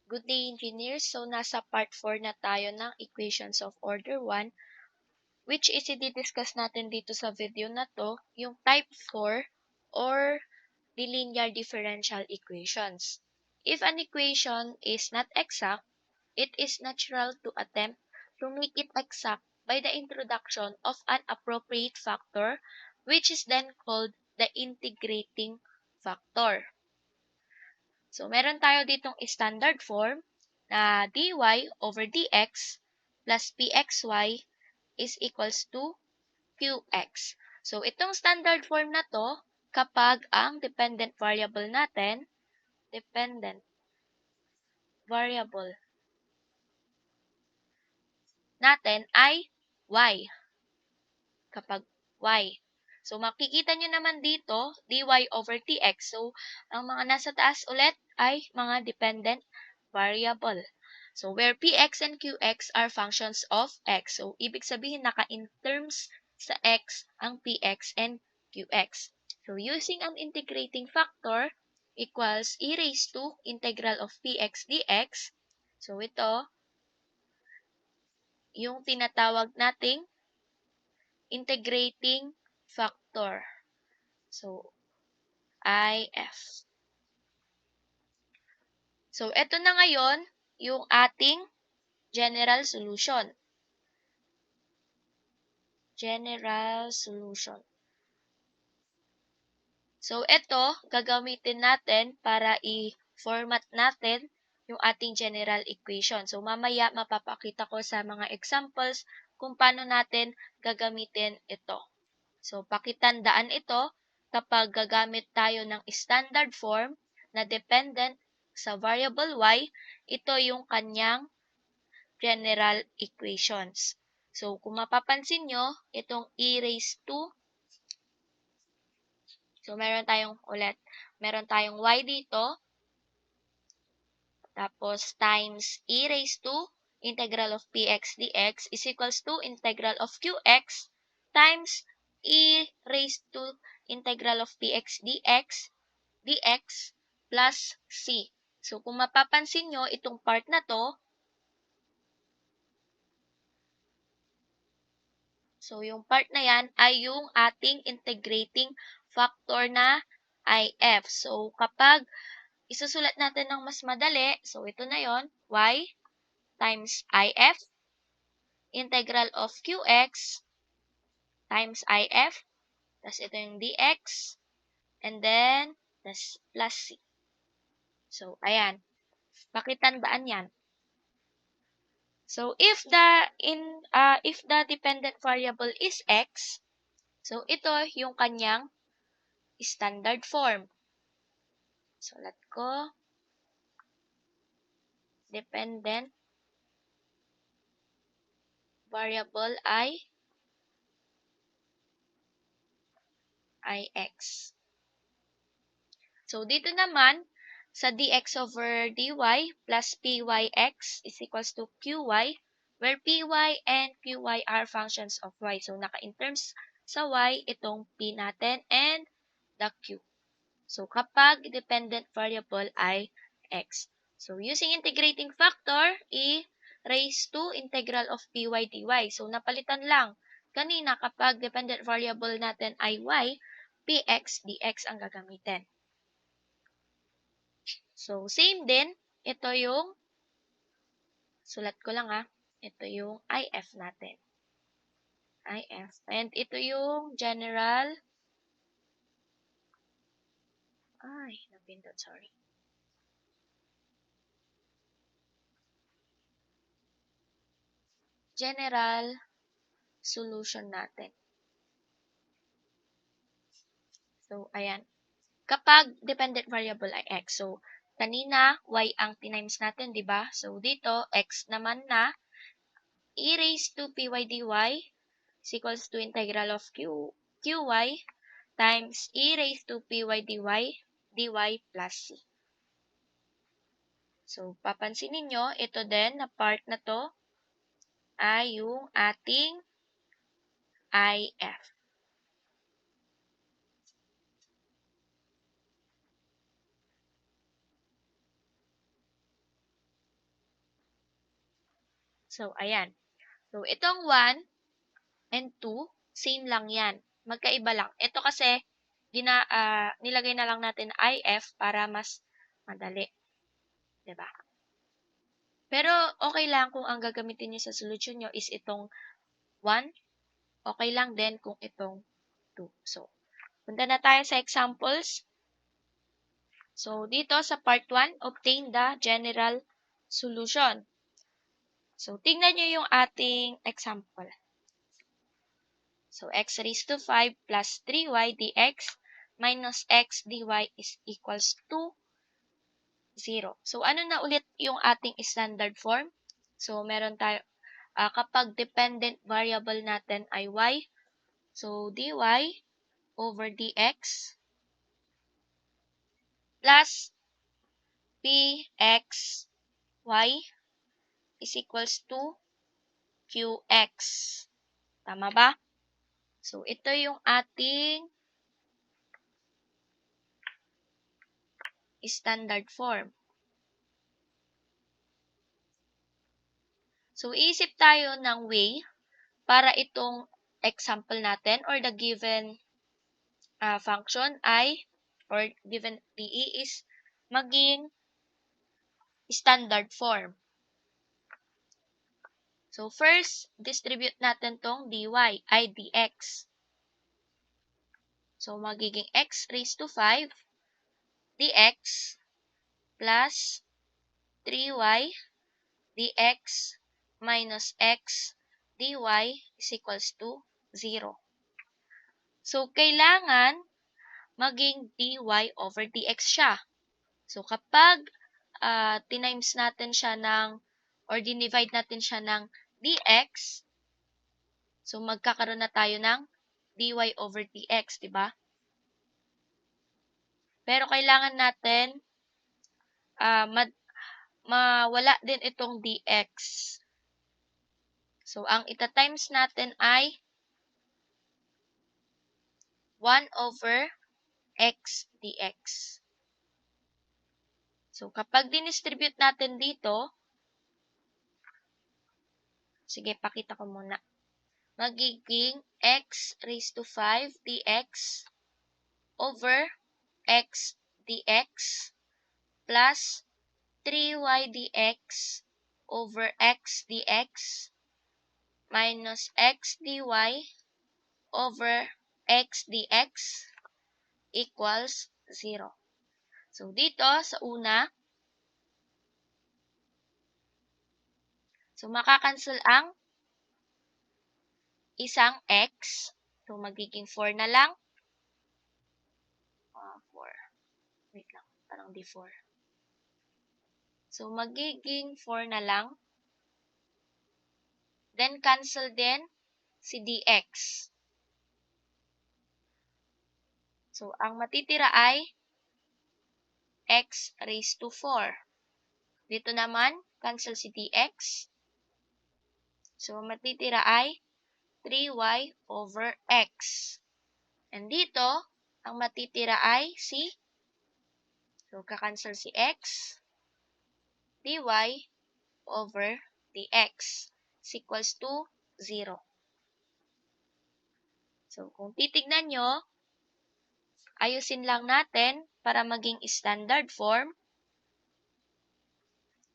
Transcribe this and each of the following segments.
Good day, engineers. So, nasa part 4 na tayo ng equations of order 1, which is i-discuss natin dito sa video na to, yung type 4 or the linear differential equations. If an equation is not exact, it is natural to attempt to make it exact by the introduction of an appropriate factor, which is then called the integrating factor. So, meron tayo ditong standard form na dy over dx plus pxy is equals to qx. So, itong standard form na to, kapag ang dependent variable natin ay y. Kapag y. So, makikita nyo naman dito, dy over dx. So, ang mga nasa taas ulit ay mga dependent variable. So, where px and qx are functions of x. So, ibig sabihin naka-in terms sa x ang px and qx. So, using an integrating factor equals e raised to integral of px dx. So, ito, yung tinatawag nating integrating factor. So, IF. So, ito na ngayon yung ating general solution. So, ito, gagamitin natin para i-format natin yung ating general equation. So, mamaya mapapakita ko sa mga examples kung paano natin gagamitin ito. So, pakitandaan ito kapag gagamit tayo ng standard form na dependent sa variable y, ito yung kanyang general equations. So, kung mapapansin nyo, itong e raised to, so meron tayong y dito, tapos times e raised to integral of px dx is equals to integral of qx times e raised to integral of px dx plus c. So, kung mapapansin nyo, itong part na to, so yung part na yan ay yung ating integrating factor na IF. So, kapag isusulat natin ng mas madali, so ito na yon, y times IF, integral of qx times IF, tas ito yung dx, and then, tas plus c. So, ayan. Pakitandaan yan. So, if the dependent variable is x, so ito yung kanyang standard form. Sulat ko, dependent variable ay x. So, dito naman, sa dx over dy plus pyx is equals to qy, where py and qy are functions of y. So, naka-in terms sa y, itong p natin and the q. So, kapag dependent variable ay x. So, using integrating factor, e raised to integral of py dy. So, napalitan lang. Kanina, kapag dependent variable natin ay y, px dx ang gagamitin. So, same din. Ito yung, sulat ko lang ito yung IF natin. IF. And ito yung general, napindot, sorry. General solution natin. So, ayan. Kapag dependent variable ay x. So, kanina, y ang tinimes natin, di ba? So, dito, x naman na, e raised to py dy is equals to integral of qy times e raised to py dy plus c. So, papansinin nyo, ito din na part na to ay yung ating IF. So, ayan. So, itong 1 and 2, same lang yan. Magkaiba lang. Ito kasi, nilagay na lang natin IF para mas madali. 'Di ba? Pero, okay lang kung ang gagamitin niyo sa solusyon niyo is itong 1. Okay lang din kung itong 2. So, punta na tayo sa examples. So, dito sa part 1, obtain the general solution. So, tingnan nyo yung ating example. So, x raised to 5 plus 3y dx minus x dy is equals to 0. So, ano na ulit yung ating standard form? So, meron tayo, kapag dependent variable natin ay y, so dy over dx plus pxy is equals to qx. Tama ba? So, ito yung ating standard form. So, iisip tayo ng way para itong example natin or the given function ay or given DE is maging standard form. So, first, distribute natin tong dy ay dx. So, magiging x raised to 5 dx plus 3y dx minus x dy is equals to 0. So, kailangan maging dy over dx siya. So, kapag tinimes natin siya ng or dinivide natin siya ng dx, so magkakaroon na tayo ng dy over dx, di ba? Pero kailangan natin mawala din itong dx. So, ang ita-times natin ay 1 over x dx. So, kapag dinistribute natin dito, sige, pakita ko muna. Magiging x raised to 5 dx over x dx plus 3y dx over x dx minus x dy over x dx equals 0. So, dito sa una, so makakancel ang isang x. So, magiging 4 na lang. 4. Wait lang, parang di 4. So, magiging 4 na lang. Then, cancel din si dx. So, ang matitira ay x raised to 4. Dito naman, cancel si dx. So, matitira ay 3y over x. And dito, ang matitira ay si, so, kakancel si x, dy over dx is equals to 0. So, kung titignan nyo, ayusin lang natin para maging standard form.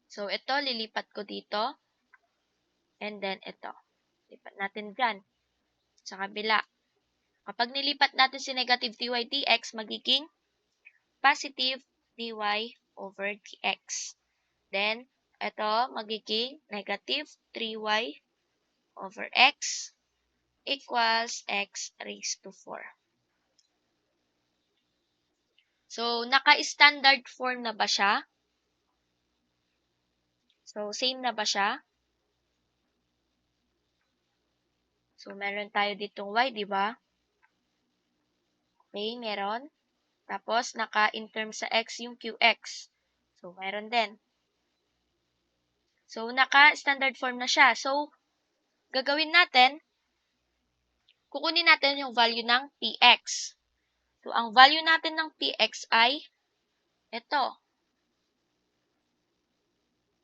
So, ito, lilipat ko dito. And then, ito. Lipat natin dyan. Sa kabila. Kapag nilipat natin si negative dy dx, magiging positive dy over dx. Then, ito, magiging negative 3y over x equals x raised to 4. So, naka-standard form na ba siya? So, same na ba siya? So, meron tayo ditong y, di ba? Okay, meron. Tapos, naka-in terms sa x yung qx. So, meron din. So, naka-standard form na siya. So, gagawin natin, kukunin natin yung value ng px. So, ang value natin ng px ay ito.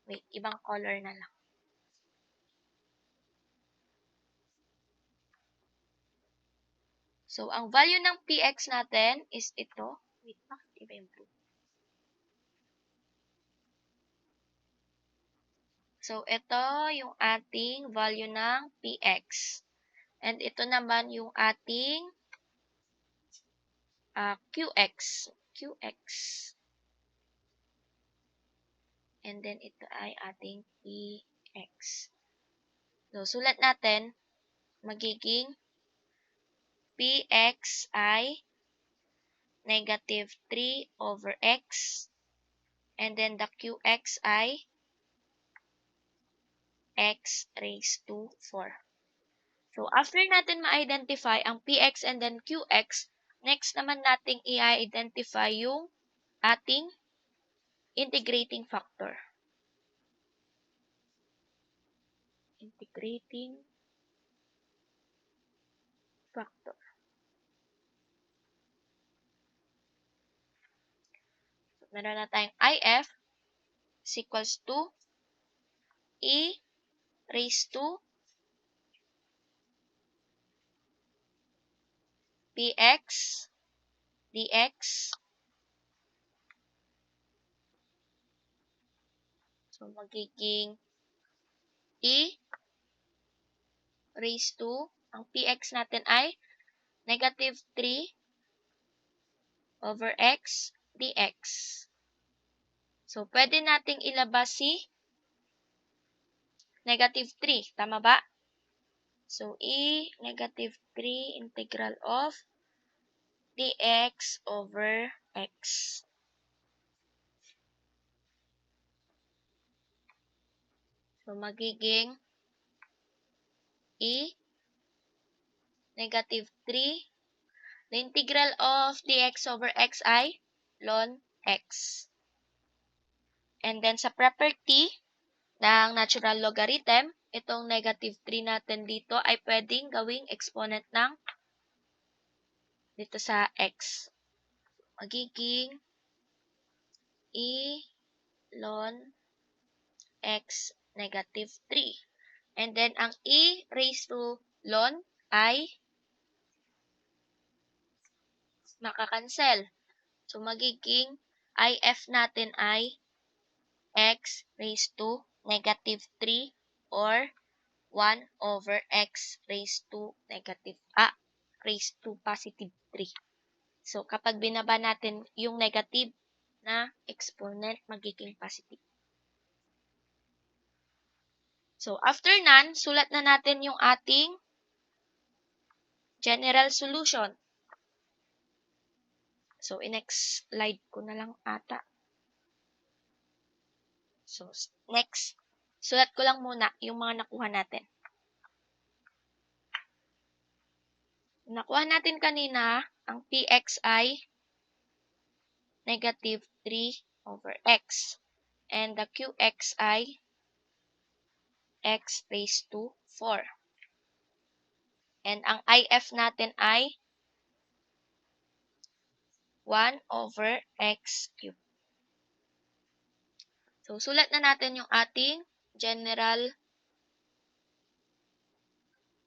Wait, ibang color na lang. So, ang value ng px natin is ito. Wait, bakit iba yung blue? So, ito yung ating value ng px. And ito naman yung ating qx. Qx. And then, ito ay ating px. So, sulat natin, magiging px ay negative 3 over x. And then, the qx ay x raised to 4. So, after natin ma-identify ang px and then qx, next naman nating i-identify yung ating integrating factor. Integrating factor. So, meron na tayong if is equals to e raised to px dx. So, magiging e raised to, ang px natin ay negative 3 over x dx. So, pwede nating ilabas si negative 3. Tama ba? So, e negative 3 integral of dx over x. So, magiging e negative 3. The integral of dx over x ay ln x. And then, sa property ng natural logarithm, itong negative 3 natin dito ay pwedeng gawing exponent ng dito sa x. Magiging e ln x negative 3. And then, ang e raised to ln ay makakancel. So, magiging if natin ay x raised to negative 3 or 1 over x raised to raised to positive 3. So, kapag binaba natin yung negative na exponent, magiging positive. So, after nan, sulat na natin yung ating general solution. So, in-next slide ko na lang ata. So, next, sulat ko lang muna yung mga nakuha natin. Nakuha natin kanina, ang px ay negative 3 over x. And the qx ay x raised to 4. And ang if natin ay 1 over x cubed. So, sulat na natin yung ating general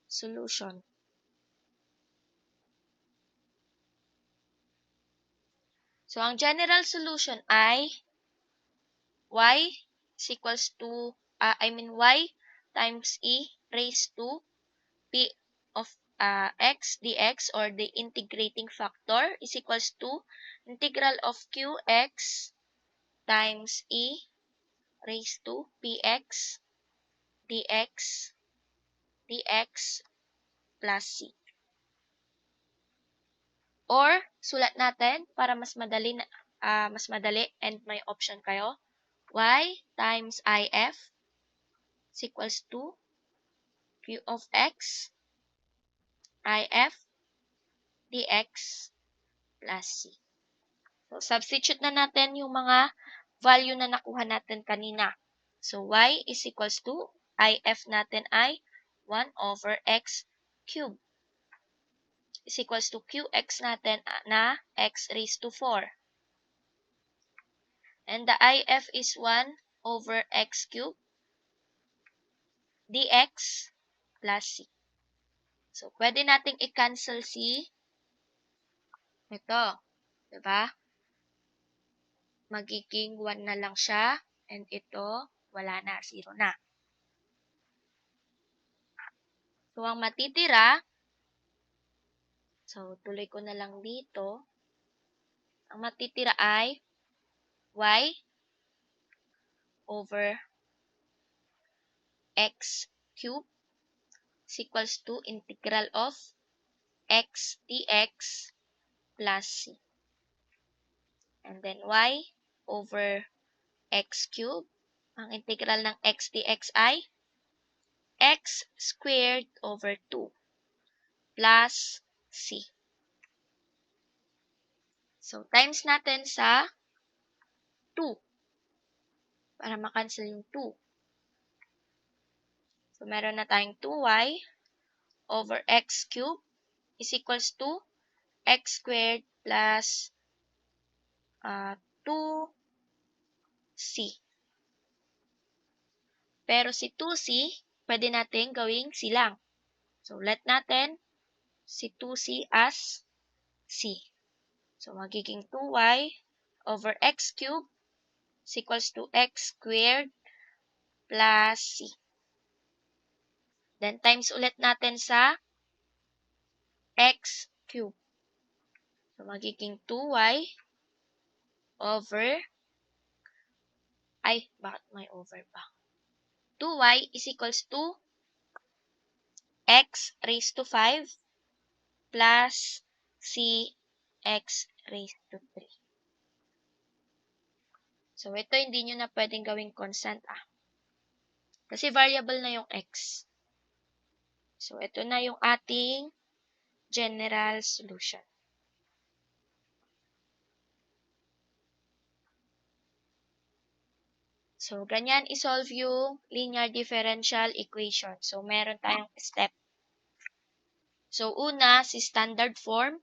solution. So, ang general solution ay y is equals to, y times e raised to p of x dx, or the integrating factor, is equals to integral of qx times e raised to px dx plus c. Or, sulat natin para mas madali and may option kayo. Y times if is equals to q of x if dx plus c. So, substitute na natin yung mga value na nakuha natin kanina. So, y is equals to, if natin ay 1 over x cubed is equals to qx natin na x raised to 4. And the if is 1 over x cubed dx plus c. So, pwede nating i-cancel c Ito, 'di ba? Magiging 1 na lang siya, and ito, wala na, 0 na. So, ang matitira, so, tuloy ko na lang dito. Ang matitira ay y over x cube is equals to integral of x dx plus c. And then y over x cube, ang integral ng x dx ay x squared over 2 plus c. So, times natin sa 2 para makancel yung 2. So, meron na tayong 2y over x cube is equals to x squared plus 2c. Pero si 2c, pwede natin gawing c lang. So, let natin si 2c as c. So, magiging 2y over x cube is equals to x squared plus c. Then, times ulit natin sa x cube. So, magiging 2y over, bakit may over pa? 2y is equals to x raised to 5 plus c x raised to 3. So, ito hindi nyo na pwedeng gawing constant kasi variable na yung x. So, ito na yung ating general solution. So, ganyan isolve yung linear differential equation. So, meron tayong step. So, una, si standard form.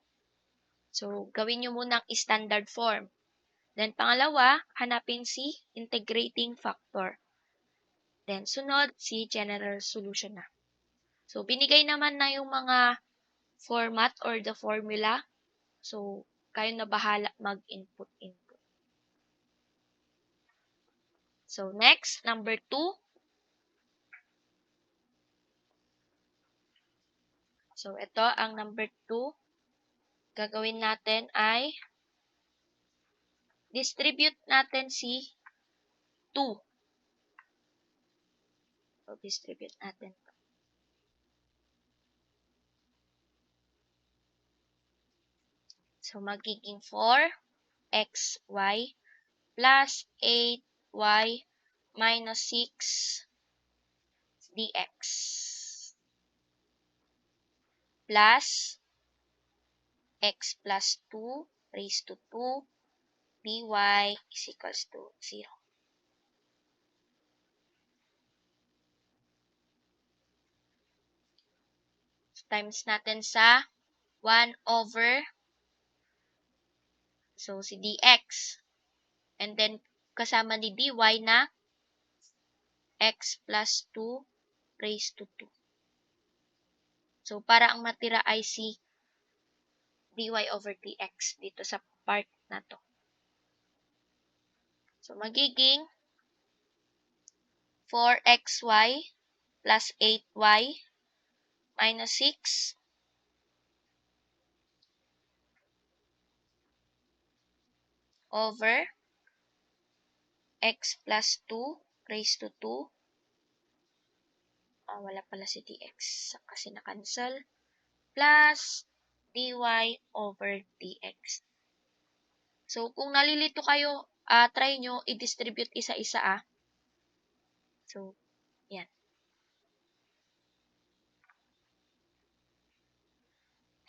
So, gawin nyo munang standard form. Then, pangalawa, hanapin si integrating factor. Then, sunod, si general solution na. So, binigay naman na yung mga format or the formula. So, kayo na bahala mag-input. So, next, number 2. So, ito ang number 2. Gagawin natin ay distribute natin si 2. So, distribute natin. So, magiging 4xy plus 8y minus 6 dx plus x plus 2 raised to 2 dy is equals to 0. Times natin sa 1 over, so si dx, and then kasama ni dy na x plus 2 raised to 2. So, para ang matira ay si dy over dx dito sa part na to. So, magiging 4xy plus 8y minus 6 over x plus 2 raised to 2. Wala pala si dx kasi na-cancel. Plus dy over dx. So, kung nalilito kayo, try nyo i-distribute isa-isa So, yan.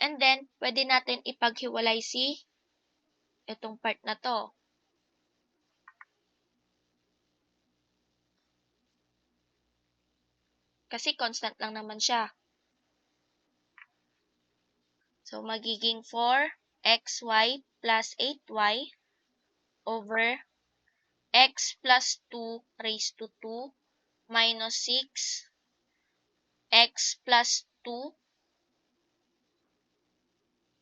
And then, pwede natin ipaghiwalay si itong part na to. Kasi constant lang naman siya. So, magiging 4xy plus 8y over x plus 2 raised to 2 minus 6 x plus 2.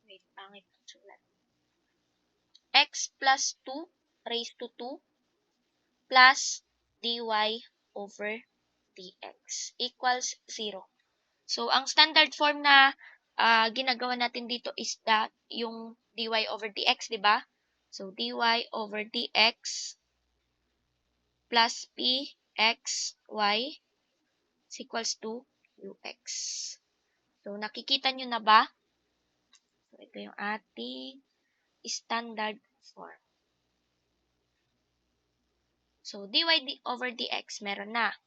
Wait, pangit ang sulat. x plus 2 raised to 2 plus dy over dx equals 0. So, ang standard form na ginagawa natin dito is yung dy over dx, di ba? So, dy over dx plus pxy is equals to ux. So, nakikita nyo na ba? So, ito yung ating standard form. So, dy over dx, meron na.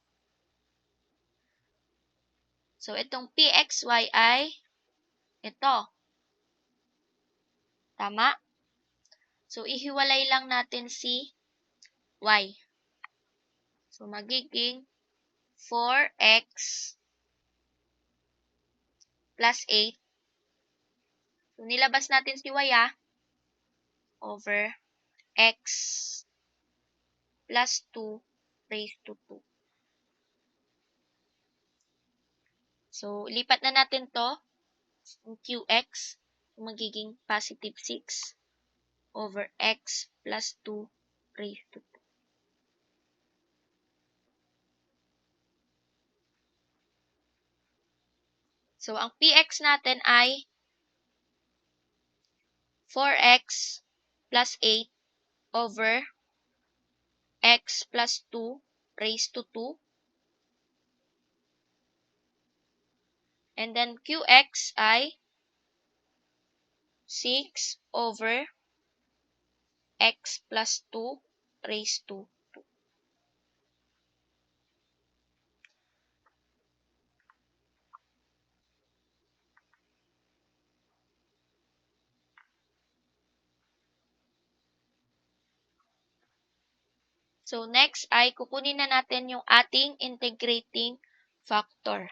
So, itong pxy ay ito. Tama? So, ihiwalay lang natin si y. So, magiging 4x plus 8. So, nilabas natin si y over x plus 2 raised to 2. So, lipat na natin to yung qx. So, magiging positive 6 over x plus 2 raised to 2. So, ang px natin ay 4x plus 8 over x plus 2 raised to 2. And then qx ay 6 over x plus 2 raised to 2. So, next ay kukunin na natin yung ating integrating factor.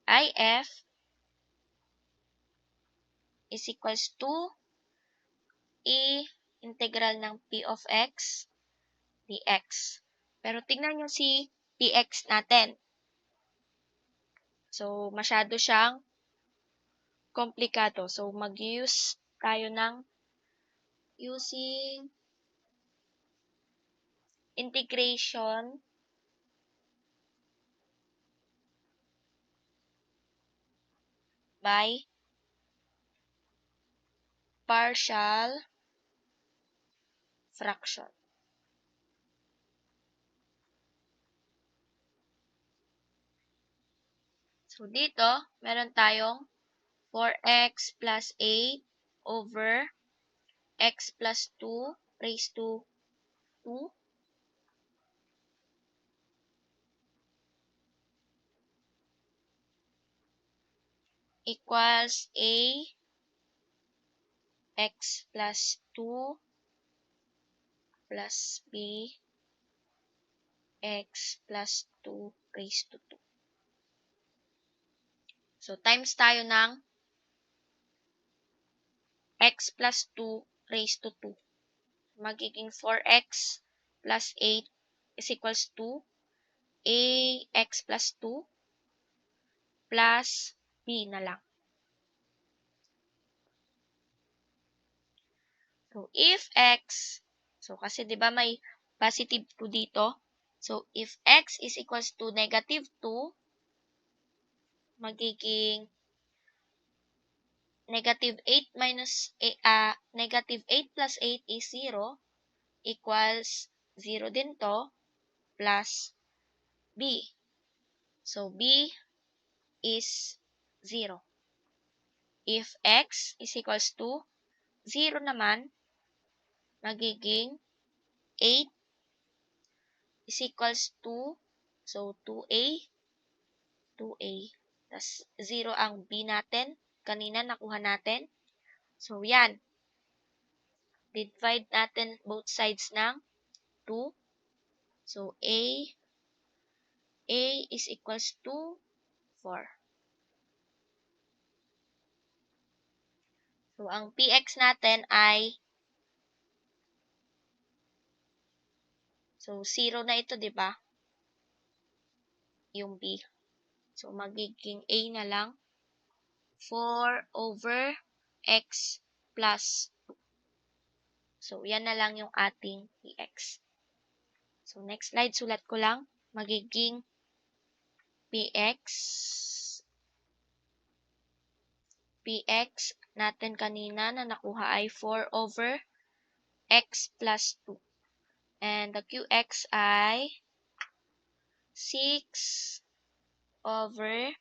IF is equals to integral ng p of x dx. Pero tingnan nyo si px natin. So, masyado siyang komplikado. So, mag-use tayo ng using integration by partial fraction. So, dito, meron tayong 4x plus 8 over x plus 2 raised to 2 equals x plus 2 plus b x plus 2 raised to 2. So, times tayo ng x plus 2 raised to 2. Magiging 4x plus 8 is equals to ax plus 2 plus b na lang. So, if x, so kasi di ba may positive 2 dito. So, if x is equals to negative 2, magiging negative 8 negative 8 plus 8 is 0 equals 0 din to plus b. So, b is 0. If x is equals to 0 naman, magiging 8 is equals to, so 2a, tas 0 ang b natin. Kanina nakuha natin. So, yan. Divide natin both sides ng 2. So, a is equals to 4. So, ang px natin ay, so 0 na ito, di ba? Yung b. So, magiging a na lang. 4 over x plus 2. So, yan na lang yung ating px. So, next slide, sulat ko lang. Magiging px natin kanina na nakuha ay 4 over x plus 2. And the qx ay 6 over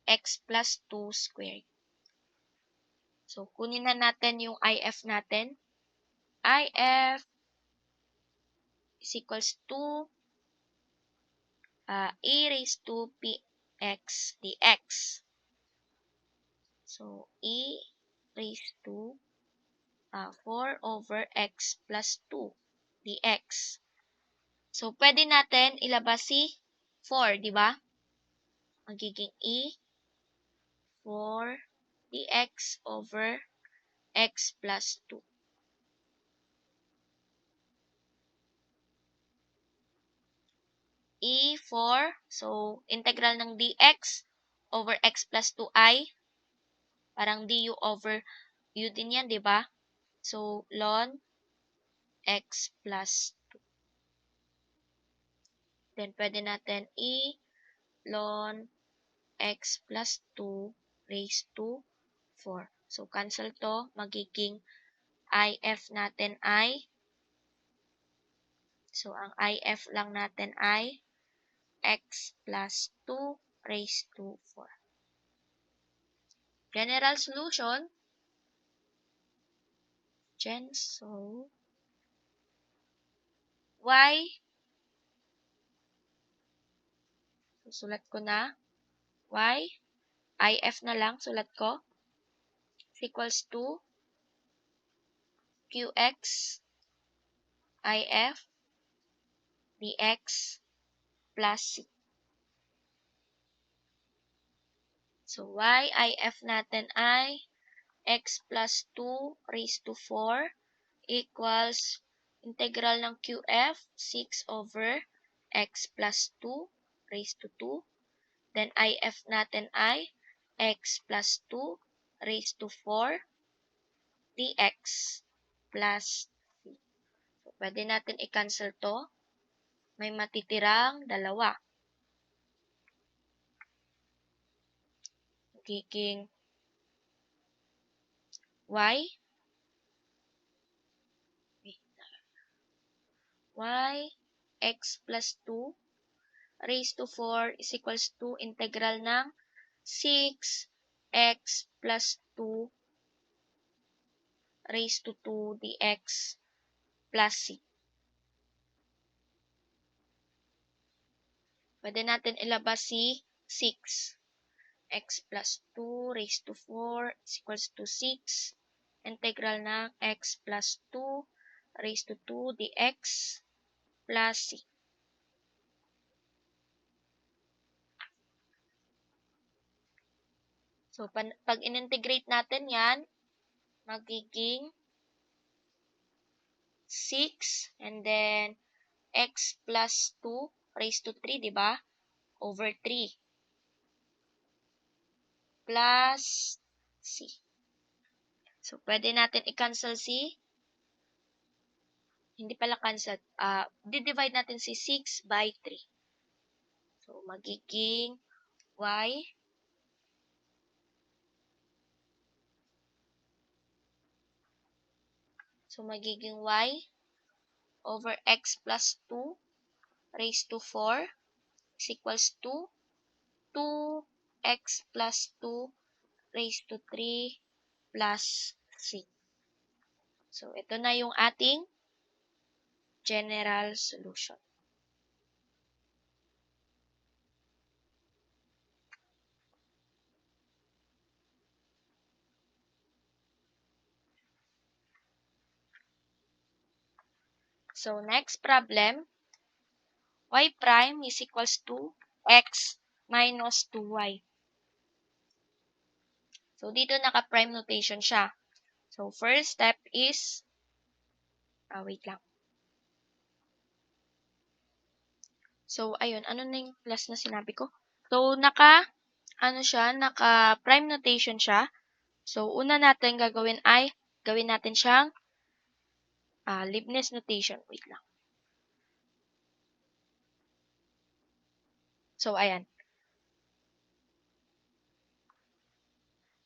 x plus 2 squared. So, kunin na natin yung if natin. If is equals to e raised to px dx. So, e raised to 4 over x plus 2 dx. So, pwede natin ilabas si 4, di ba? Magiging e 4 dx over x plus 2. E4, so, integral ng dx over x plus 2i. Parang du over u din yan, di ba? So, ln x plus 2. Then, pwede natin ln x plus 2 raised to 4. So, cancel to. Magiging if natin ay, so, ang if lang natin ay x plus 2 raised to 4. General solution, so, y, susulat ko na, y, if na lang, sulat ko, is equals to qx, if, dx, plus c. So, if natin ay x plus 2 raised to 4 equals integral ng qf, 6 over x plus 2 raised to 2. Then, if natin ay x plus 2 raised to 4 dx plus c. So, pwede natin i-cancel to. May matitirang dalawa. Magiging x plus 2 raised to 4 is equals to integral ng 6x plus 2 raised to 2 dx plus c. Pwede natin ilabas si 6. X plus 2 raised to 4 is equals to 6. Integral ng x plus 2 raised to 2 dx plus c. So, pag in-integrate natin yan, magiging 6 and then x plus 2 raised to 3, di ba? Over 3 plus c. So, pwede natin i-cancel c. Hindi pala cancel. Di-divide natin si 6 by 3. So, magiging y over x plus 2 raised to 4 is equals to 2x plus 2 raised to 3 plus c. So, ito na yung ating general solution. So, next problem, y prime is equals to x minus 2y. So, dito naka-prime notation siya. So, first step is, wait lang. So, ayun, ano na yung plus na sinabi ko? So, naka-prime notation siya. So, una natin gagawin ay, gawin natin siyang Leibniz notation. Wait lang. So, ayan.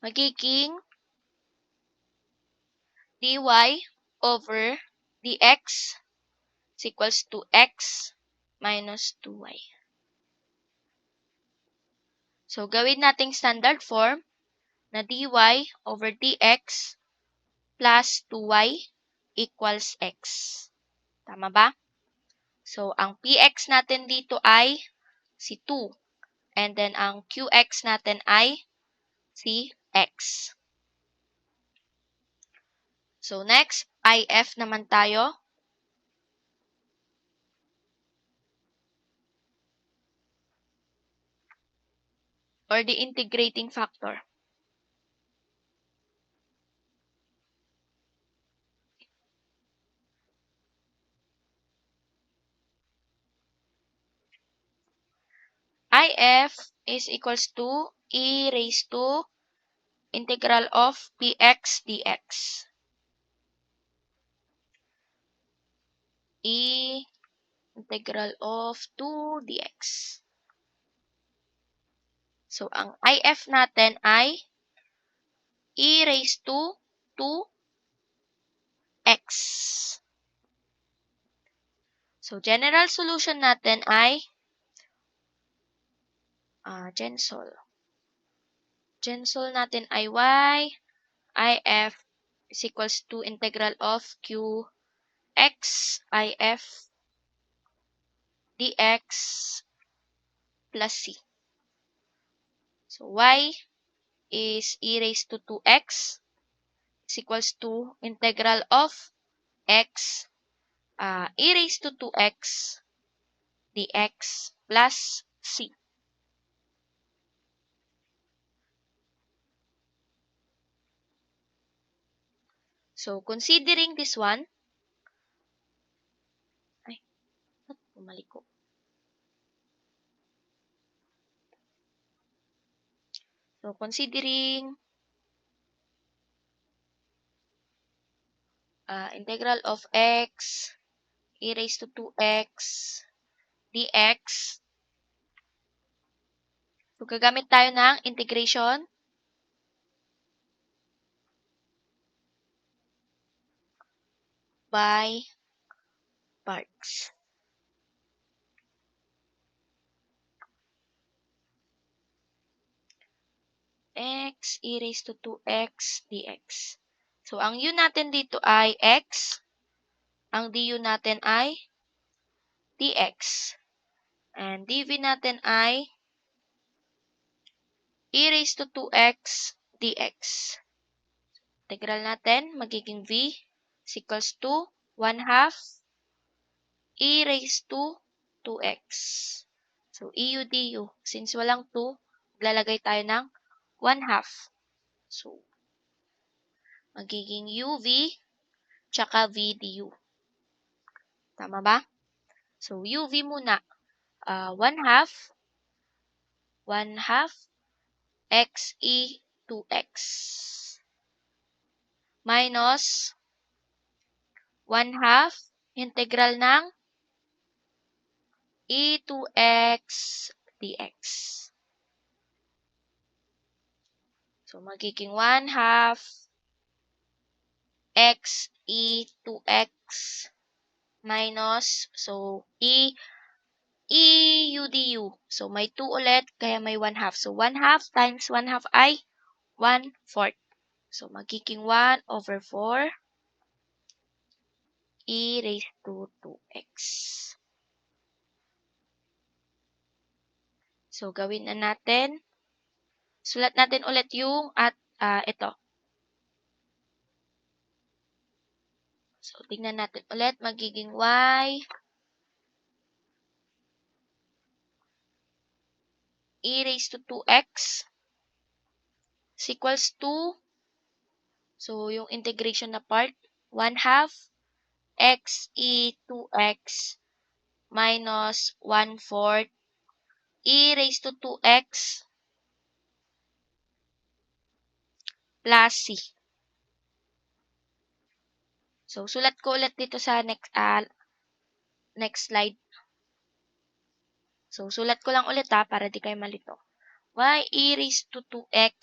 Magiging dy over dx is equals to x minus 2y. So, gawin nating standard form na dy over dx plus 2y equals x. Tama ba? So, ang px natin dito ay si 2. And then, ang qx natin ay si x. So, next, if naman tayo. Or the integrating factor. If is equals to e raised to integral of px dx. E integral of 2 dx. So, ang if natin ay e raised to 2x. So, general solution natin ay Gensol. Gensol natin ay if is equals to integral of qx if dx plus c. So, y is e raised to 2x is equals to integral of x e raised to 2x dx plus c. So, considering this one, bumalik ko. So, considering integral of x e raised to 2x dx. So, gagamit tayo ng integration by parts. X e raised to 2x dx. So, ang u natin dito ay x. Ang du natin ay dx. And dv natin ay e raised to 2x dx. Integral natin, magiging v is equals to 1/2 e raised to 2x. So, eu du. Since walang 2, maglalagay tayo ng 1/2. So, magiging uv tsaka v du. Tama ba? So, uv muna. 1/2 x e 2x minus 1/2 integral ng e 2x dx. So, magiging 1/2 x e 2x minus, so, u du. So, may 2 ulit, kaya may 1/2. So, 1/2 times 1/2 ay 1/4. So, magiging 1/4 e raised to 2x. So, gawin na natin. Sulat natin ulit yung ito. So, tingnan natin ulit. Magiging y e raised to 2x is equals to, so, yung integration na part, 1/2 x e 2x minus 1/4 e raised to 2x plus C. So, sulat ko ulit dito sa next slide. So, sulat ko lang ulit para di kayo malito. Y e raised to 2x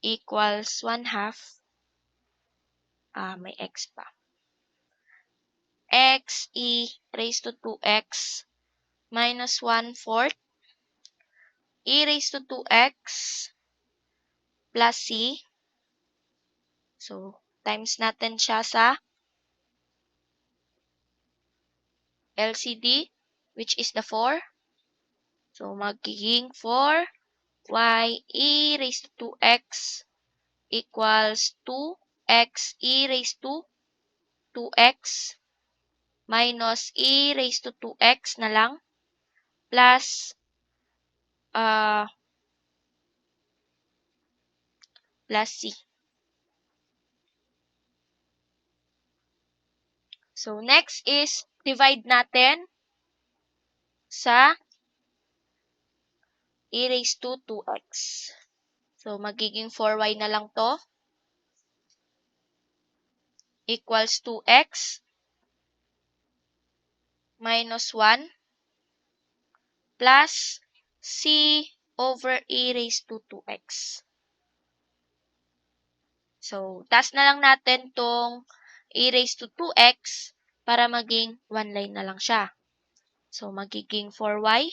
equals 1/2. May x pa. X e raised to 2x minus 1/4 e raised to 2x plus c. So, times natin siya sa LCD, which is the 4. So, magiging 4y e raised to 2x equals 2x e raised to 2x minus e raised to 2x na lang plus C. So, next is divide natin sa e raised to 2x. So, magiging 4y na lang to equals 2x minus 1 plus c over e raised to 2x. So, taas na lang natin tong e raised to 2x para maging 1 line na lang siya. So, magiging 4y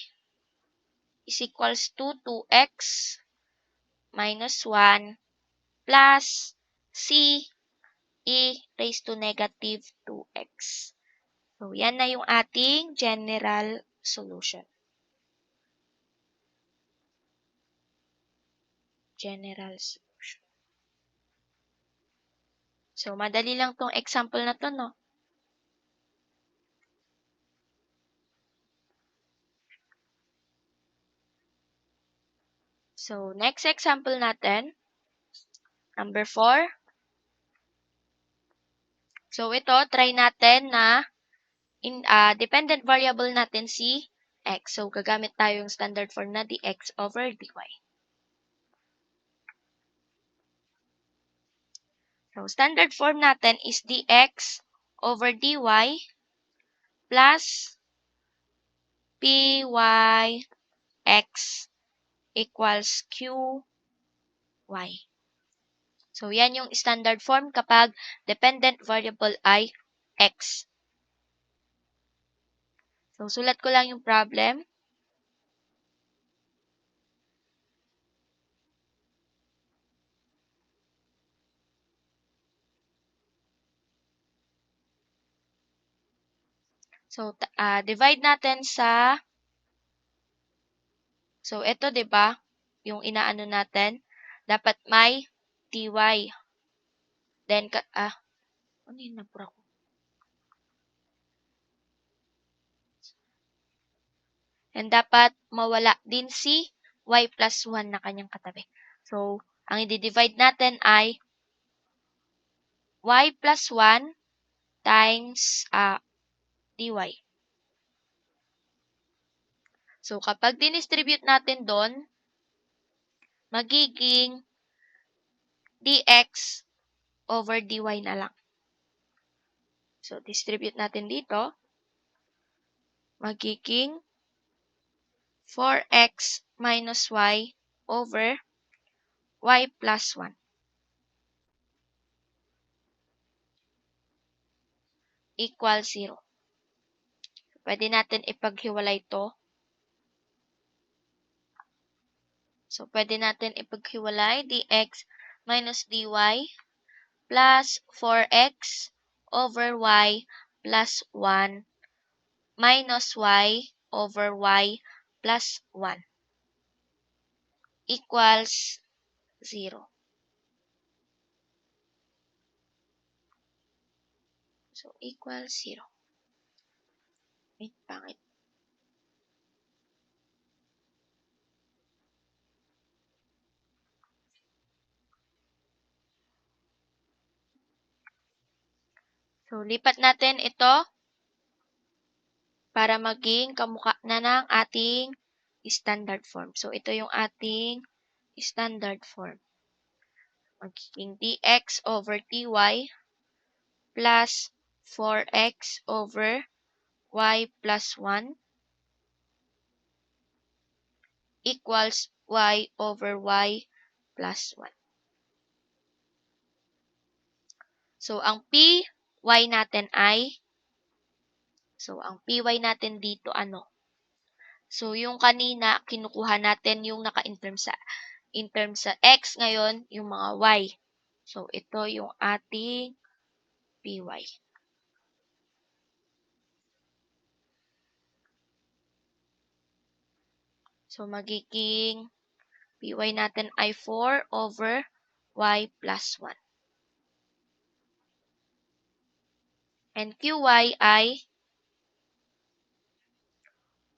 is equals to 2x minus 1 plus c e raised to negative 2x. So, yan na yung ating general solution. General solution. So, madali lang tong example na to, no? So, next example natin, number 4. So, ito, try natin na dependent variable natin si x. So, gagamit tayo yung standard form na dx over dy. So, standard form natin is dx over dy plus pyx equals qy. So, yan yung standard form kapag dependent variable ay x. So, sulat ko lang yung problem. So, divide natin sa, so, ito, di ba? Yung inaano natin, dapat may dy. Then, ano yun nabura ko? And dapat mawala din si y plus 1 na kanyang katabi. So, ang i-divide natin ay y plus 1 times dy. So, kapag dinistribute natin doon, magiging dx over dy na lang. So, distribute natin dito. Magiging 4x minus y over y plus 1 equals 0. Pwede natin ipaghiwalay ito. So, pwede natin ipaghiwalay dx minus dy plus 4x over y plus 1 minus y over y plus 1 equals 0. So, equals 0. Wait, pangit. So, lipat natin ito para maging kamukha na ng ating standard form. So, ito yung ating standard form. magiging dx over dy plus 4x over y plus 1 equals y over y plus 1. So, ang py natin ay, ang py natin dito ano? So, yung kanina, kinukuha natin yung naka-in terms sa x, ngayon, yung mga y. So, ito yung ating py. So, magiging py natin ay 4 over y plus 1. And qy ay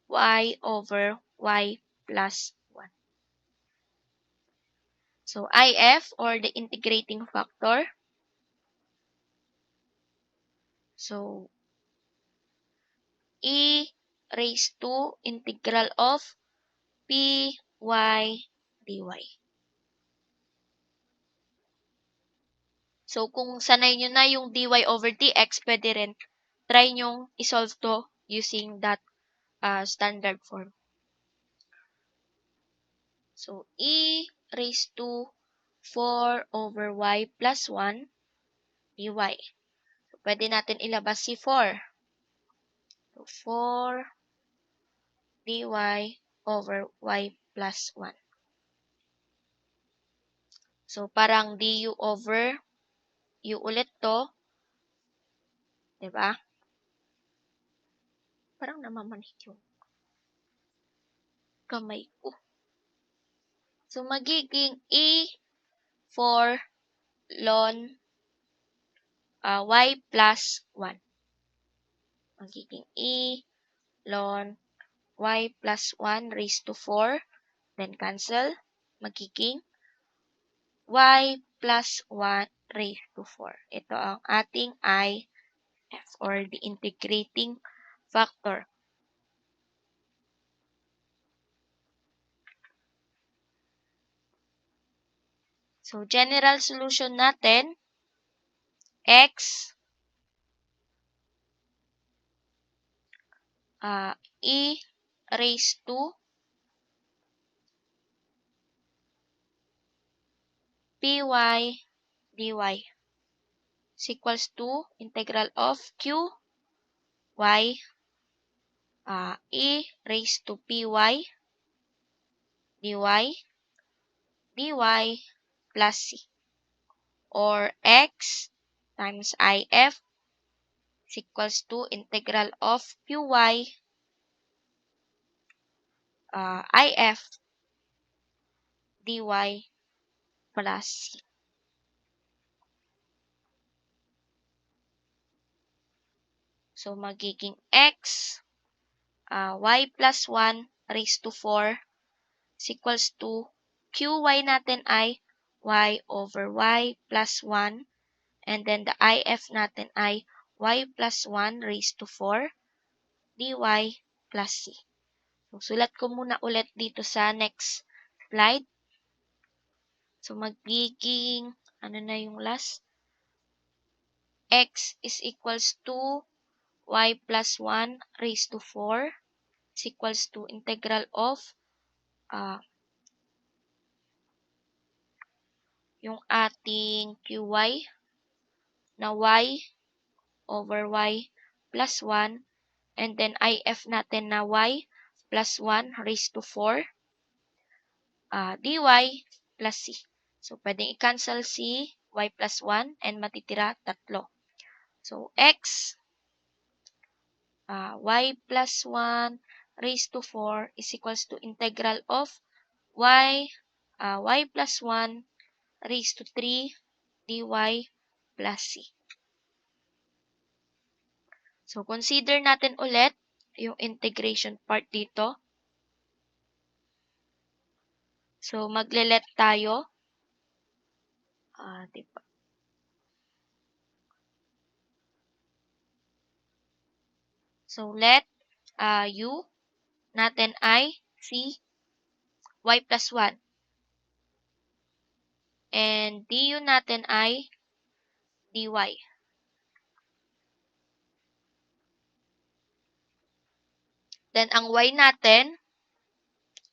y over y plus 1. So, if or the integrating factor. So, e raised to integral of py dy. So, kung sanay nyo na yung dy over dx, pwede rin try nyong isolve to using that standard form. So, e raised to 4 over y plus 1 dy. So, pwede natin ilabas si 4. So, 4 dy over y plus 1. So, parang du over u ulit to. Diba? Parang namamanhid yung kamay ko. So, magiging e for ln y plus 1. Magiging e ln y plus 1 raised to 4. Then, cancel. Magiging y plus 1 raised to 4. Ito ang ating if or the integrating factor. So, general solution natin, x e raised to py dy is equals to integral of q y e raised to py dy plus c, or x times if is equals to integral of qy if dy plus c. So, magiging x y plus 1 raised to 4 is equals to qy natin ay y over y plus 1, and then the if natin ay y plus 1 raised to 4 dy plus c. So, sulat ko muna ulit dito sa next slide. So, magiging, ano na yung last? X is equals to y plus 1 raised to 4 is equals to integral of yung ating qy na y over y plus 1, and then if natin na y plus 1 raised to 4 dy plus c. So, pwedeng i-cancel si y plus 1 and matitira 3. So, x y plus 1 raised to 4 is equals to integral of y plus 1 raised to 3 dy plus c. So, consider natin ulit yung integration part dito. So, magle-let tayo. Diba? So, let u natin ay si y plus 1. And du natin ay dy. Then, ang y natin,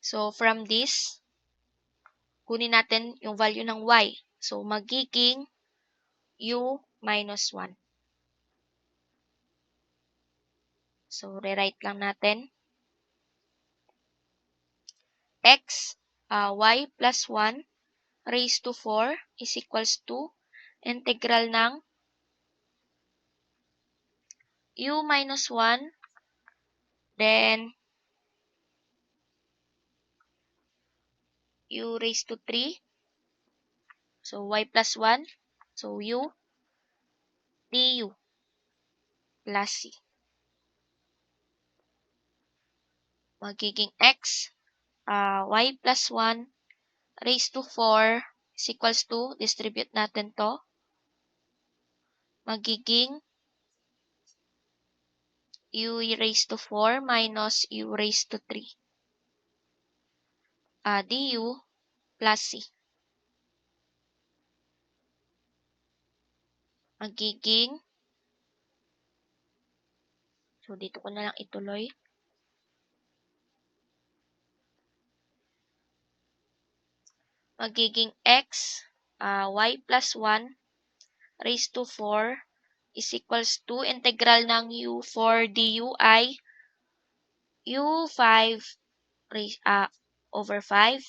so from this, kunin natin yung value ng y. So, magiging u minus 1. So, rewrite lang natin. X, y plus 1 raised to 4 is equals to integral ng u minus 1, then u raised to 3. So, y plus 1. So, u du plus c. Magiging x, y plus 1 raised to 4 is equals to, distribute natin to, magiging u raised to 4 minus u raised to 3. Du plus c. Magiging, so dito ko na lang ituloy. Magiging x, y plus 1 raised to 4 is equals to integral ng u4 du ay u5 over 5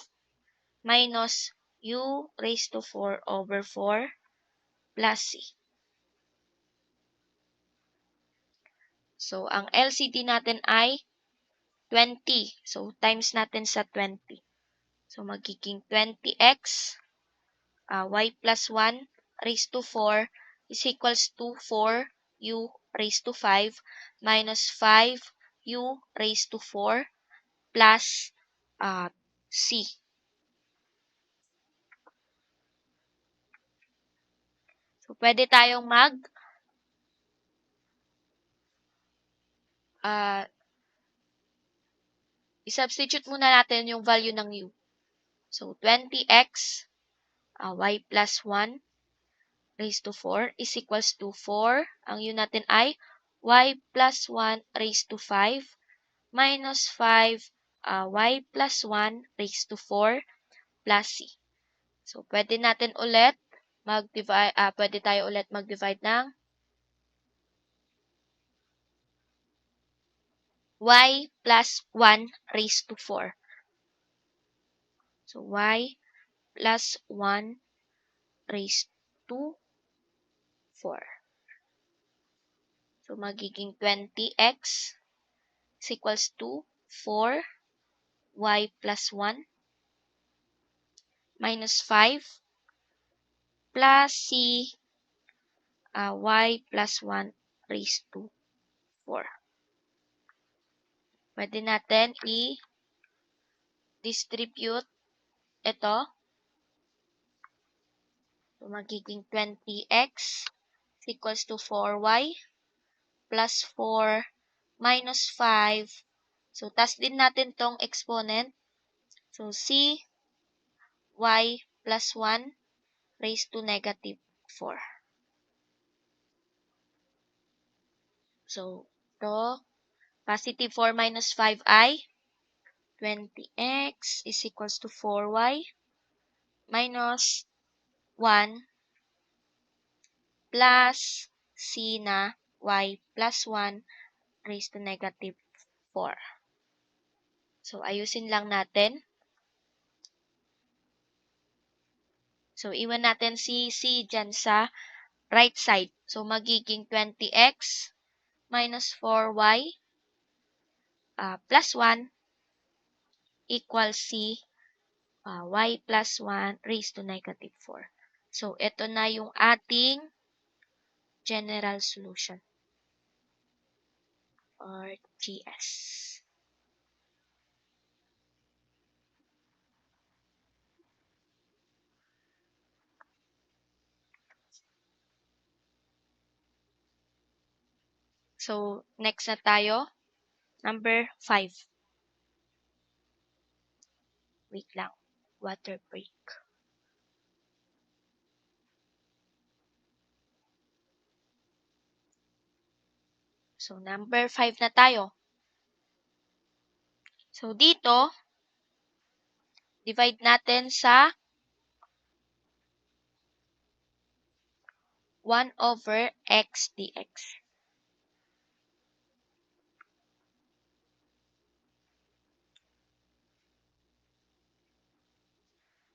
minus u raised to 4 over 4 plus c. So, ang LCD natin ay 20. So, times natin sa 20. So, magiging 20x, y plus 1 raised to 4 is equals to 4u raised to 5 minus 5u raised to 4 plus c. So, pwede tayong i-substitute muna natin yung value ng u. So, 20x, y plus 1 raised to 4 is equals to 4. Ang u natin ay y plus 1 raised to 5 minus 5 y plus 1 raised to 4 plus c. So, pwede natin ulit mag-divide, pwede tayo ulit mag-divide ng y plus 1 raised to 4. So, y plus 1 raised to 4. So, magiging 20x is equals to 4 y plus 1 minus 5 plus c y plus 1 raised to 4. Pwede natin i-distribute ito. So, magiging 20x is equals to 4y plus 4 minus 5. So, task din natin tong exponent. So, c y plus 1 raised to negative 4. So, to positive 4 minus 5 ay 20x is equals to 4y minus 1 plus c na y plus 1 raised to negative 4. So, ayusin lang natin. So, iwan natin si c dyan sa right side. So, magiging 20x minus 4y plus 1 equals c y plus 1 raised to negative 4. So, ito na yung ating general solution or GS. So, next na tayo. Number 5. Wait lang. Water break. So, number 5 na tayo. So, dito, divide natin sa 1 over x dx.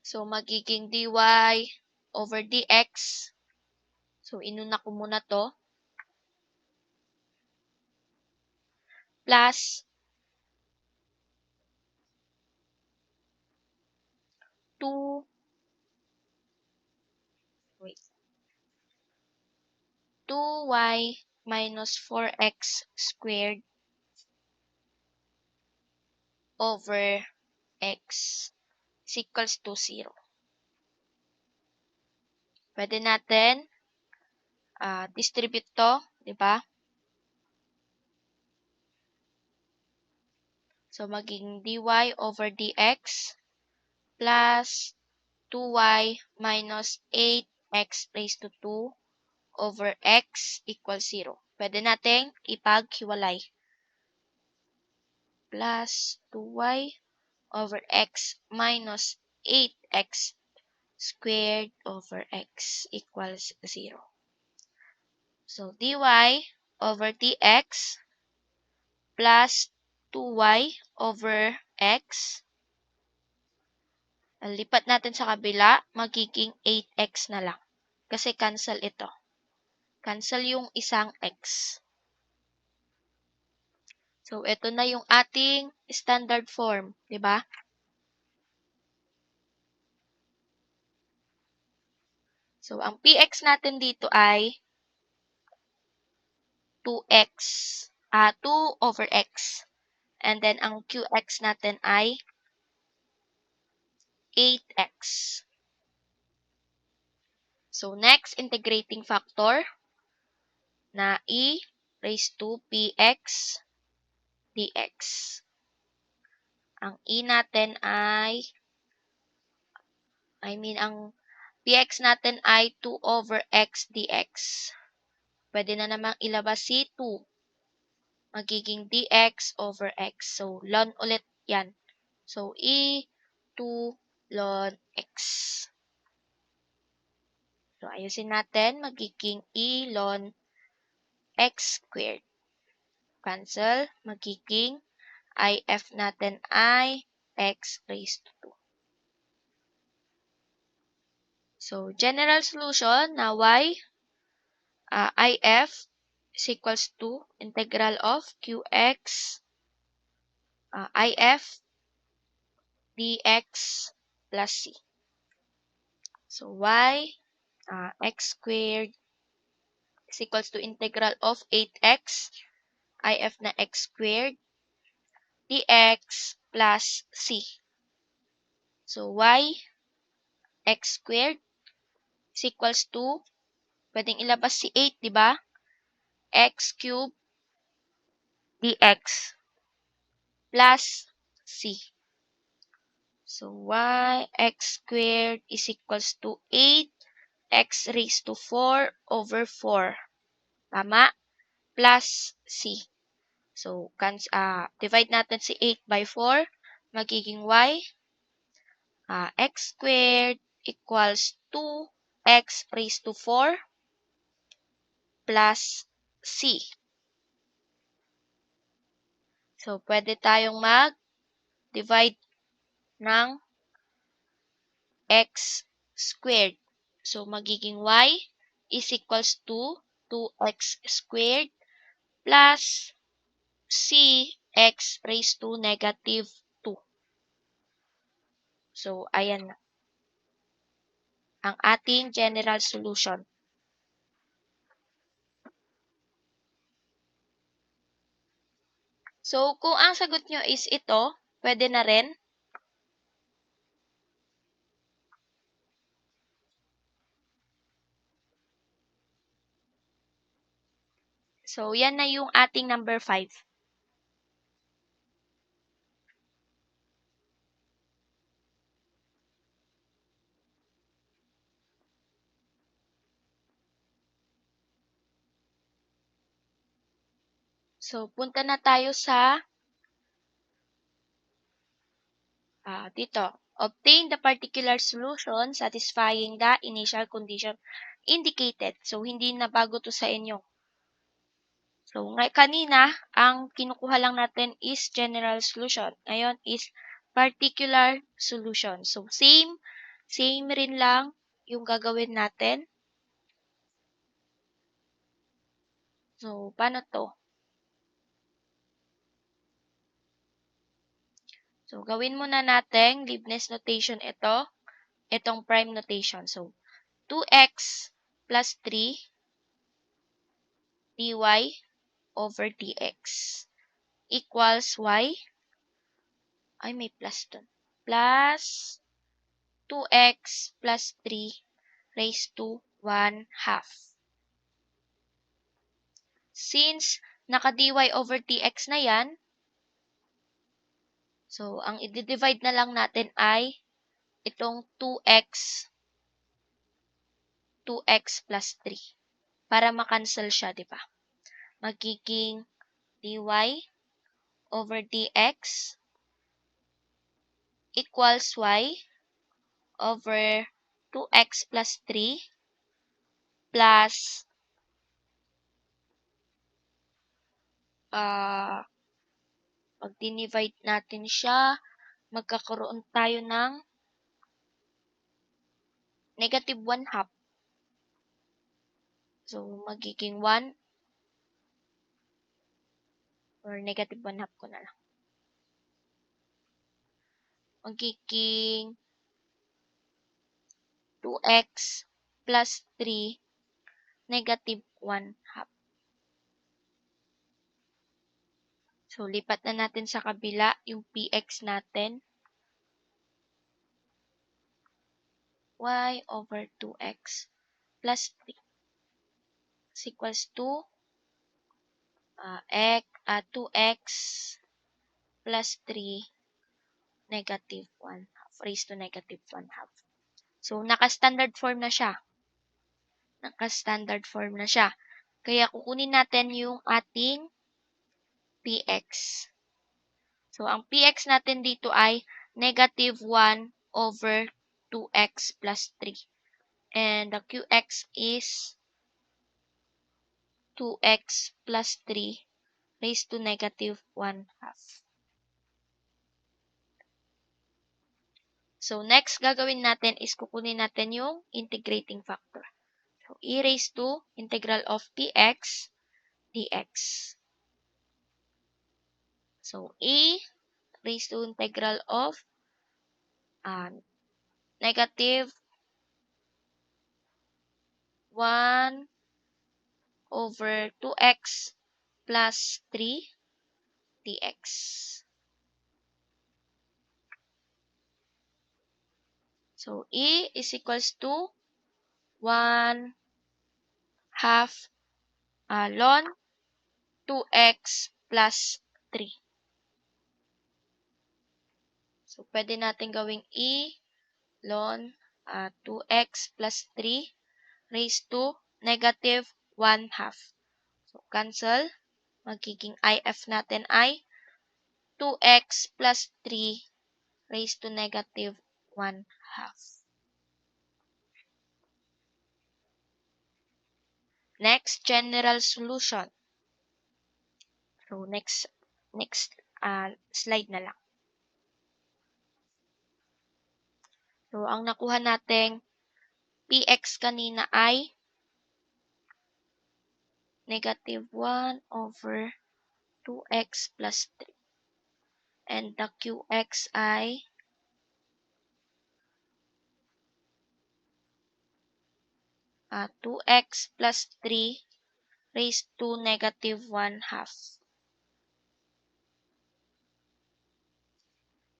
So, magiging dy over dx. So, inuna ko muna to. Plus 2, wait, 2y minus 4x squared over x is equals to 0. Pwede natin distribute to, di ba? So, magiging dy over dx plus 2y minus 8x raised to 2 over x equals 0. Pwede nating ipaghiwalay. Plus 2y over x minus 8x squared over x equals 0. So, dy over dx plus 2y over x. Lipat natin sa kabila, magiging 8x na lang. Kasi cancel ito. Cancel yung isang x. So, ito na yung ating standard form, di ba? So, ang px natin dito ay 2 over x. And then, ang qx natin ay 8x. So, next, integrating factor na e raised to px dx. Ang e natin ay, ang px natin ay 2 over x dx. Pwede na namang ilabas si 2. Magiging dx over x. So, ln ulit yan. So, e 2 ln x. So, ayusin natin. Magiging e ln x squared. Cancel. Magiging if natin ay x raised to 2. So, general solution na if is equals to integral of qx if dx plus c. So, x squared is equals to integral of 8x if na x squared dx plus c. So, x squared is equals to, pwedeng ilabas si 8, di ba? X cubed dx plus c. So, x squared is equals to 8x raised to 4 over 4. Tama? Plus c. So, divide natin si 8 by 4. Magiging x squared equals 2x raised to 4 plus c. So, pwede tayong mag-divide ng x squared. So, magiging is equals to 2x squared plus c x raised to negative 2. So, ayan na ang ating general solution. So, kung ang sagot nyo is ito, pwede na rin. So, yan na yung ating number 5. So, punta na tayo sa dito. Obtain the particular solution satisfying the initial condition indicated. So, hindi na bago to sa inyo. So, kanina, ang kinukuha lang natin is general solution. Ngayon is particular solution. So, same rin lang yung gagawin natin. So, paano to? So, gawin muna natin Leibniz notation ito. Itong prime notation. So, 2x plus 3 dy over dx equals y. Ay, may plus dun. Plus 2x plus 3 raised to 1 half. Since naka-dy over dx na yan, so, ang i-divide na lang natin ay itong 2x plus 3. Para makancel siya, di ba? Magiging dy over dx equals y over 2x plus 3 plus pag dinivide natin siya, magkakaroon tayo ng negative 1 half. So, magiging 1 or negative 1 half ko na lang. Magiging 2x plus 3 negative 1 half. So, lipat na natin sa kabila yung px natin. Y over 2x plus 3 is equals to 2x plus 3 negative 1 half raised to negative 1 half. So, naka-standard form na siya. Kaya kukunin natin yung ating px. So, ang px natin dito ay negative 1 over 2x plus 3. And the qx is 2x plus 3 raised to negative 1 half. So, next gagawin natin is kukunin natin yung integrating factor. So, e raised to integral of px dx. So, e raised to integral of negative 1 over 2x plus 3 dx. So, e is equals to 1 half ln 2x plus 3. So, pwede natin gawing e ln 2x plus 3 raised to negative 1 half. So, cancel. Magiging if natin ay 2x plus 3 raised to negative 1 half. Next, general solution. So, next slide na lang. So, ang nakuha nating px kanina ay negative 1 over 2x plus 3. And the qx ay 2x plus 3 raised to negative 1 half.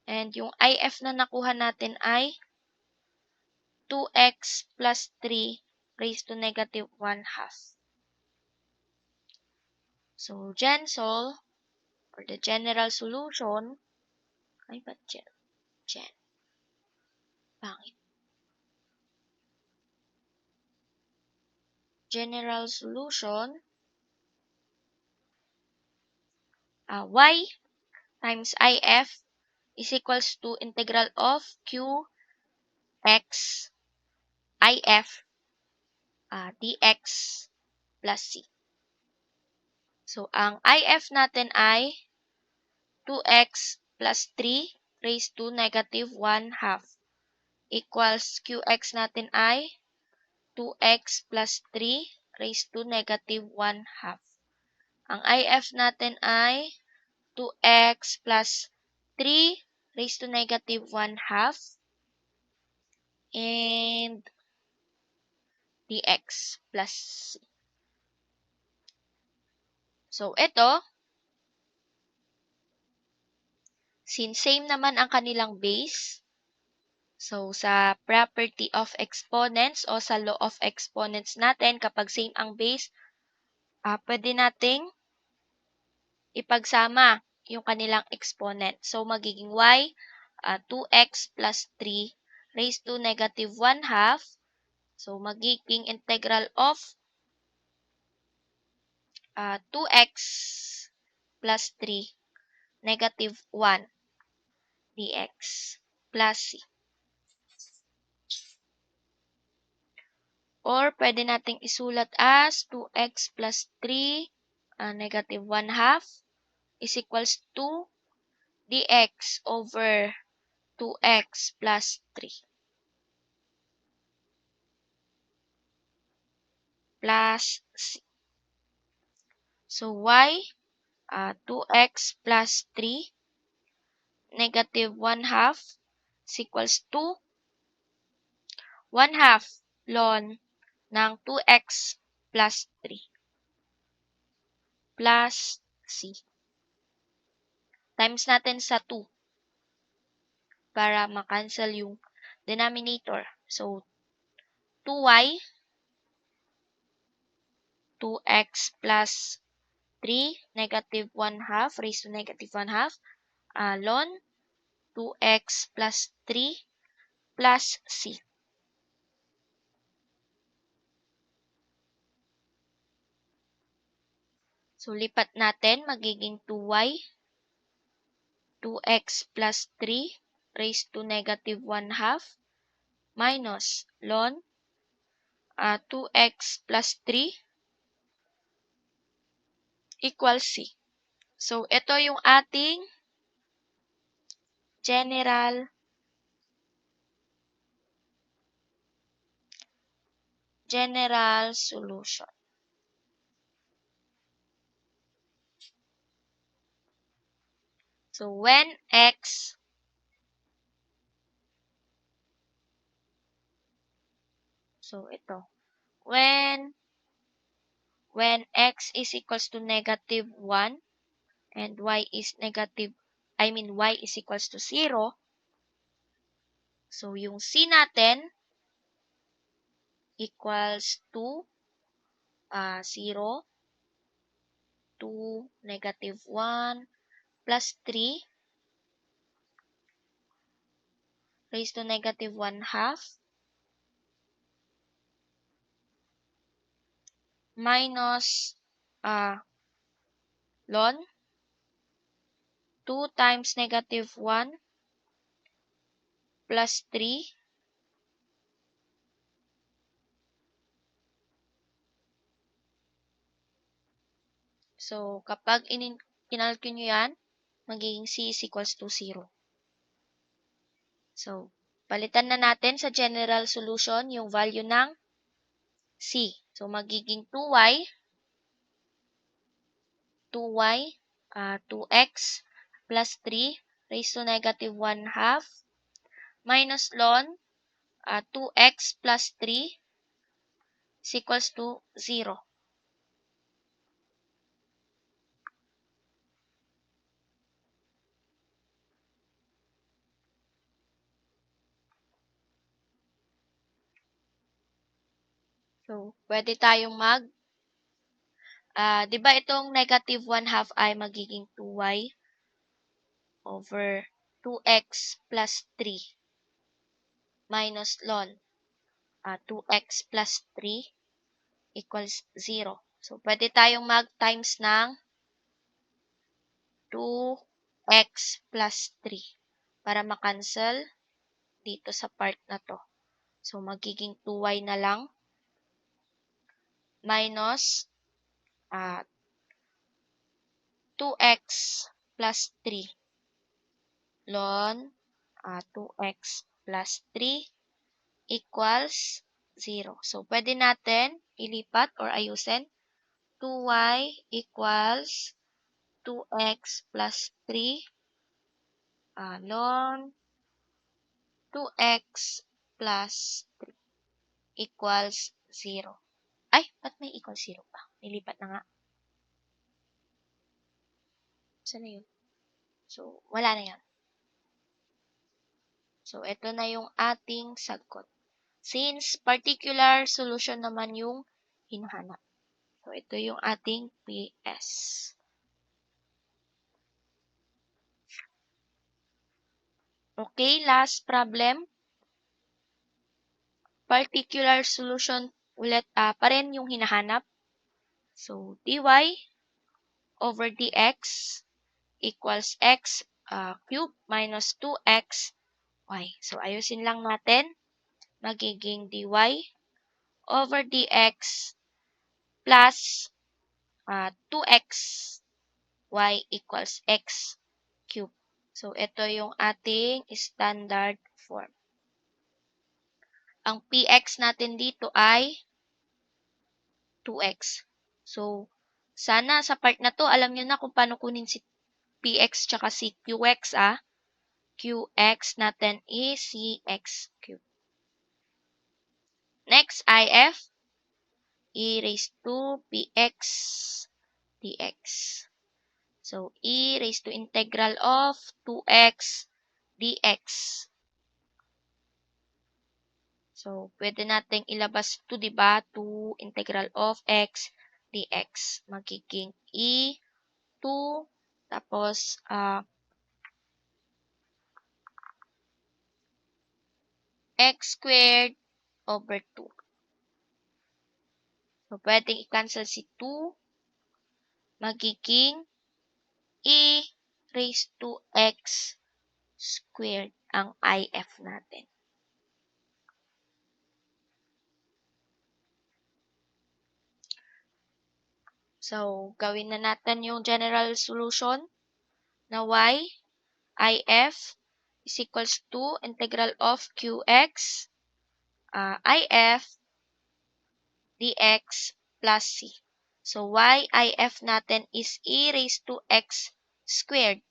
And yung if na nakuha natin ay 2x plus 3 raised to negative 1 half. So, GenSol, or the general solution, ay ba't gen? Pangit. General solution y times if is equals to integral of qx if dx plus c. So, ang if natin ay 2x plus 3 raised to negative 1 half equals qx natin ay 2x plus 3 raised to negative 1 half. Ang if natin ay 2x plus 3 raised to negative 1 half and dx plus c. So, ito, since same naman ang kanilang base, so sa property of exponents o sa law of exponents natin, kapag same ang base, pwede nating ipagsama yung kanilang exponent. So, magiging y, 2x plus 3 raised to negative 1 half. So, magiging integral of 2x plus 3 negative 1 dx plus c. Or, pwede nating isulat as 2x plus 3 negative 1 half is equals to dx over 2x plus 3 plus c. So, y, 2x plus 3 negative 1 half is equals to 1 half ln ng 2x plus 3 plus c. Times natin sa 2 para makancel yung denominator. So, 2y, 2x plus 3, negative 1 half, raised to negative 1 half, ln 2x plus 3 plus c. So, lipat natin, magiging 2y, 2x plus 3 raised to negative 1 half minus ln 2x plus 3 equals c. So, ito yung ating general solution. So, when x when x is equals to negative 1 and y is equals to 0. So, yung c natin equals to 0 to negative 1 plus 3 raised to negative 1 half minus ln 2 times negative 1 plus 3 so kapag kinalculate nyo yan, magiging c is equals to 0. So, palitan na natin sa general solution yung value ng c. So, magiging 2y, 2x plus 3 raised to negative 1 half minus ln 2x plus 3 is equals to 0. So, pwede tayong di ba itong negative 1 half ay magiging 2y over 2x plus 3 minus ln 2x plus 3 equals 0. So, pwede tayong mag-times ng 2x plus 3 para makancel dito sa part na to. So, magiging 2y na lang minus 2x plus 3 ln 2x plus 3 equals 0. So, pwede natin ilipat or ayusin. 2y equals 2x plus 3 ln 2x plus 3 equals 0. Ay, ba't may equals 0 pa? Nilipat na nga. Saan na yun? So, wala na yan. So, ito na yung ating sagot. Since particular solution naman yung hinahanap. So, ito yung ating PS. Okay, last problem. Particular solution ulit pa rin yung hinahanap. So, dy over dx equals x cube minus 2x y. So, ayusin lang natin. Magiging dy over dx plus 2x y equals x cube. So, ito yung ating standard form. Ang px natin dito ay 2x. So, sana sa part na to, alam nyo na kung paano kunin si px tsaka si qx, qx natin is si x cube. Next, if e raised to px dx. So, e raised to integral of 2x dx. So, pwede nating ilabas to, diba? 2 integral of x dx. Magiging e 2 tapos x squared over 2. So, pwedeng i-cancel si 2. Magiging e raised to x squared ang if natin. So, gawin na natin yung general solution na y if is equals to integral of qx if dx plus c. So, y if natin is e raised to x squared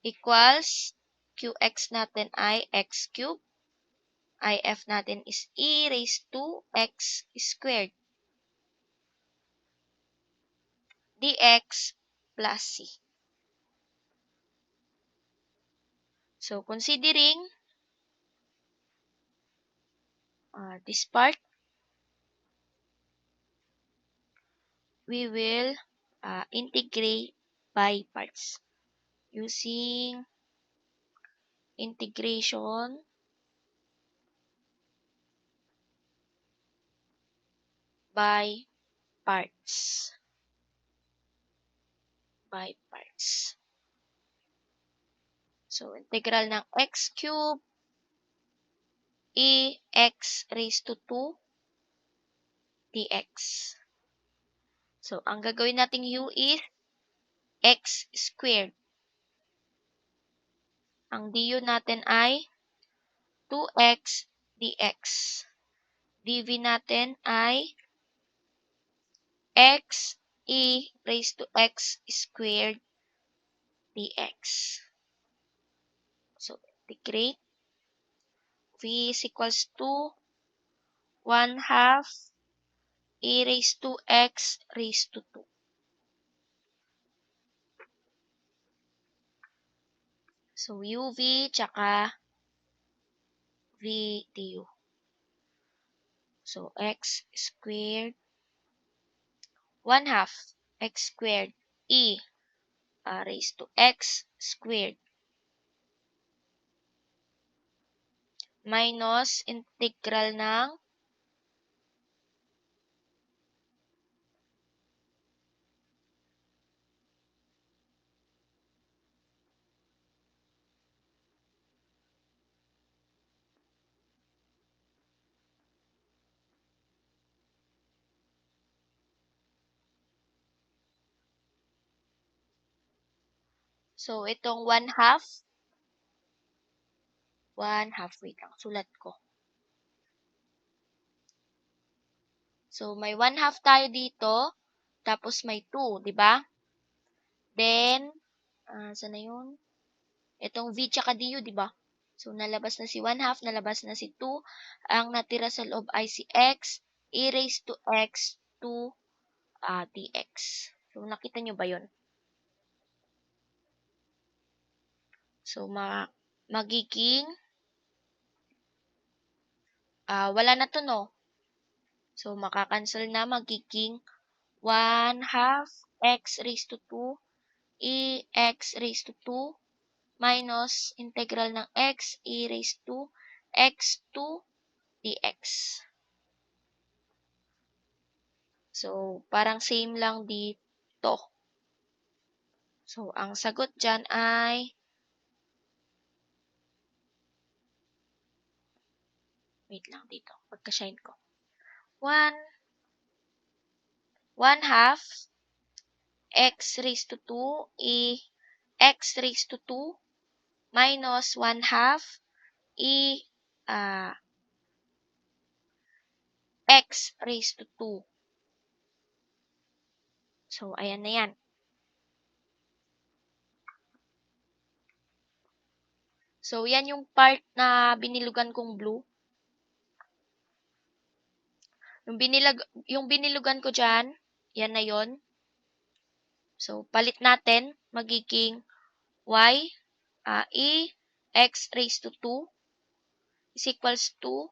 equals qx natin ay x cube. If natin is e raised to x squared dx plus c. So, considering this part, we will integrate by parts using integration by parts. By parts. So, integral ng x cube e x raised to 2 dx. So, ang gagawin nating u is x squared. Ang du natin ay 2x dx. dv natin ay x e raised to x squared dx. So, integrate. V is equals to 1/2 e raised to x raised to 2. So, uv tsaka v du. So, x squared 1/2 x squared e raised to x squared minus integral ng So, itong 1/2, wait lang, sulat ko. So, may 1/2 tayo dito, tapos may 2, di ba? Then, saan na yun? Itong V tsaka DU, di ba? So, nalabas na si 1/2, nalabas na si 2. Ang natira sa loob ay si x, e raised to x to dx. So, nakita nyo ba yun? So, magiging, wala na to, no? So, makakancel na, magiging 1/2 x raised to 2 e x raised to 2 minus integral ng x e raised to x to dx. So, parang same lang dito. So, ang sagot dyan ay wait lang dito, pagka-shine ko. 1/2 x raised to 2 e x raised to 2 minus 1/2 e x raised to 2. So, ayan na yan. So, yan yung part na binilugan kong blue. Yung binilugan ko dyan, yan na yon. So, palit natin, magiging y, e, x raised to 2 is equals to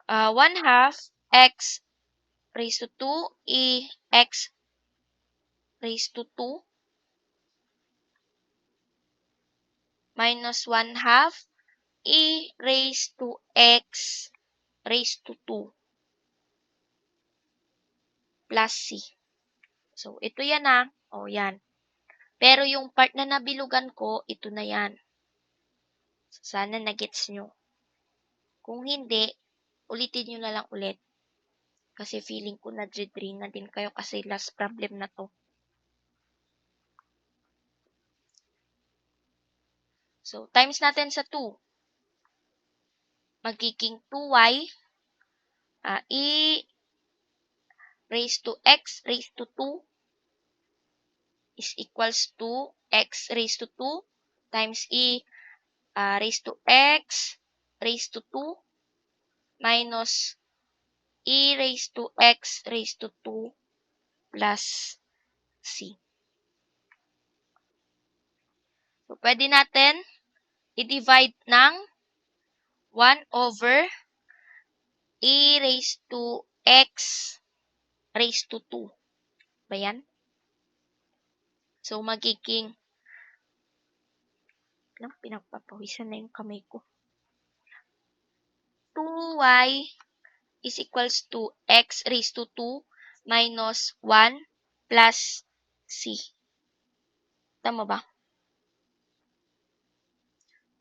1/2 x raised to 2 e x raised to 2 minus 1/2 e raised to x raised to 2 plus c. So, ito yan O, yan. Pero yung part na nabilugan ko, ito na yan. So, sana nagets nyo. Kung hindi, ulitin nyo na lang ulit. Kasi feeling ko na-drain na din kayo kasi last problem na to. So, times natin sa 2. Magiging 2y e raised to x raised to 2 is equals to x raised to 2 times e raised to x raised to 2 minus e raised to x raised to 2 plus c. So, pwede natin i-divide ng 1 over e raised to x raised to 2. Ba yan? So, magiging pinagpapawisan na yung kamay ko. 2y is equals to x raised to 2 minus 1 plus c. Tama ba?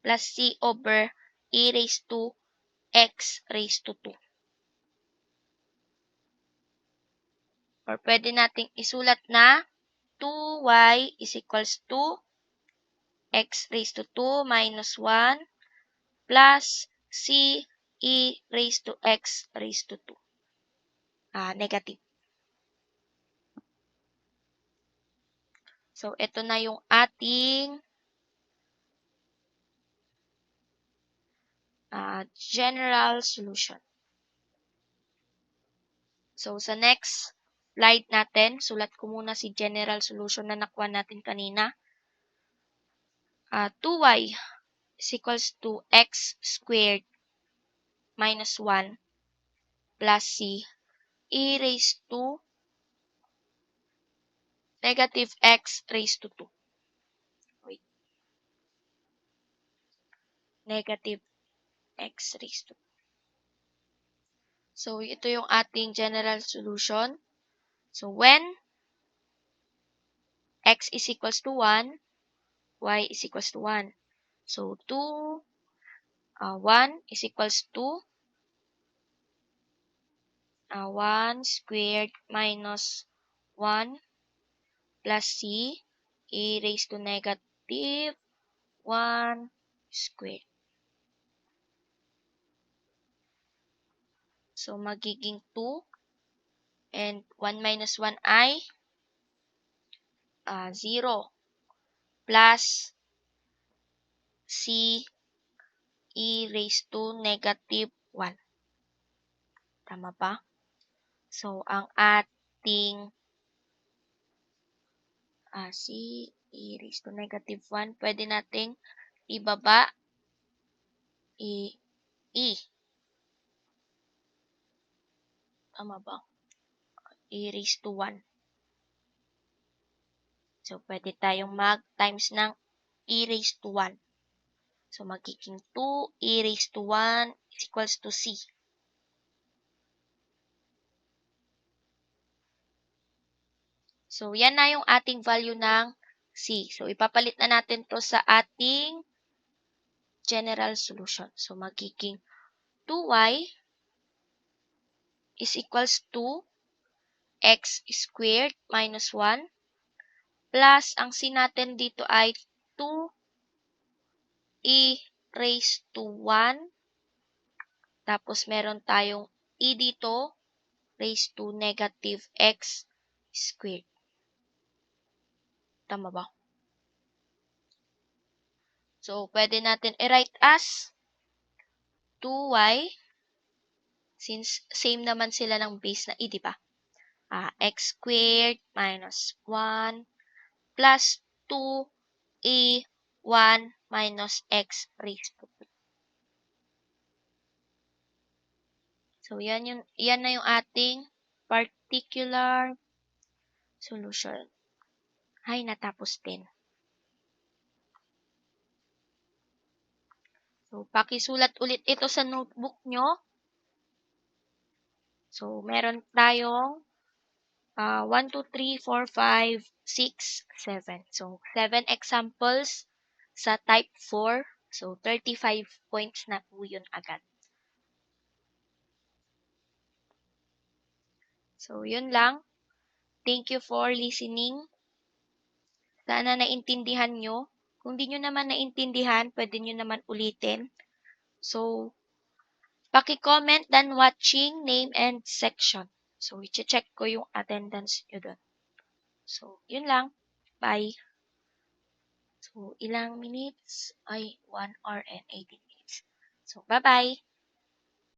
Plus c over e raised to x raised to 2. Or pwede nating isulat na 2y is equals to x raised to 2 minus 1 plus c e raised to x raised to 2. Negative. So, ito na yung ating general solution. So, sa next slide natin, sulat ko muna si general solution na nakuha natin kanina. 2y is equals to x squared minus 1 plus c e raised to negative x raised to 2. Wait. Negative x raised to 2. So, ito yung ating general solution. So, when x is equals to 1, y is equals to 1. So, 1 is equals to 1 squared minus 1 plus c e raised to negative 1 squared. So, magiging 2 and 1 minus 1 ay 0 plus c e raised to negative 1. Tama ba? So, ang ating c e raised to negative 1, pwede nating ibaba e. Tama ba? E raised to 1. So, pwede tayong mag-times ng e raised to 1. So, magiging 2 e raised to 1 is equals to c. So, yan na yung ating value ng c. So, ipapalit na natin to sa ating general solution. So, magiging 2y is equals to x squared minus 1 plus ang c natin dito ay 2e raised to 1. Tapos, meron tayong e dito raised to negative x squared. Tama ba? So, pwede natin i-write as 2y, since same naman sila ng base na e, di ba? X squared minus 1 plus 2e 1 minus x raised to 2. So, yan na yung ating particular solution. Ay, natapos din. So, pakisulat ulit ito sa notebook nyo. So, meron tayong 1, 2, 3, 4, 5, 6, 7. So, 7 examples sa type 4. So, 35 points na po yun agad. So, yun lang. Thank you for listening. Sana naintindihan nyo. Kung di nyo naman naintindihan, pwede nyo naman ulitin. So, paki-comment dan watching, name, and section. So, i-check ko yung attendance nyo doon. So, yun lang. Bye. So, ilang minutes? Ay, 1 hour and 18 minutes. So, bye-bye.